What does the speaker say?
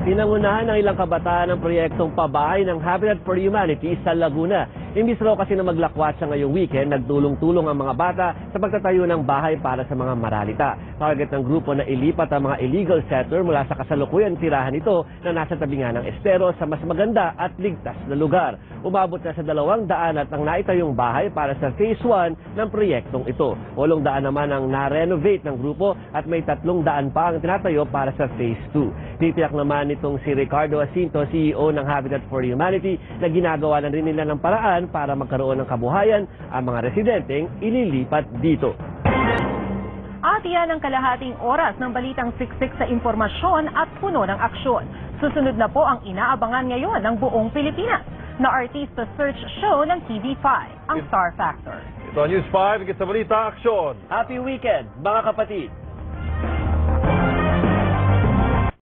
Pinangunahan ng ilang kabataan ang proyektong pabahay ng Habitat for Humanity sa Laguna. Imbis raw kasi na maglakwat sa ngayong weekend, nagtulong-tulong ang mga bata sa pagtatayo ng bahay para sa mga maralita. Target ng grupo na ilipat ang mga illegal settler mula sa kasalukuyang tirahan ito na nasa tabi nga ng estero sa mas maganda at ligtas na lugar. Umabot na sa 200 at ang naitayong bahay para sa Phase 1 ng proyektong ito. 800 naman ang na-renovate ng grupo at may 300 pa ang tinatayo para sa Phase 2. Titiyak naman itong si Ricardo Jacinto, CEO ng Habitat for Humanity, na ginagawa na rin nila ng paraan para magkaroon ng kabuhayan ang mga residenteng ililipat dito. At iyan ang kalahating oras ng balitang siksik sa impormasyon at puno ng aksyon. Susunod na po ang inaabangan ngayon ng buong Pilipinas na Artista Search Show ng TV5, ang Star Factor. Ito ang News 5, higit sa balita, aksyon. Happy weekend, mga kapatid!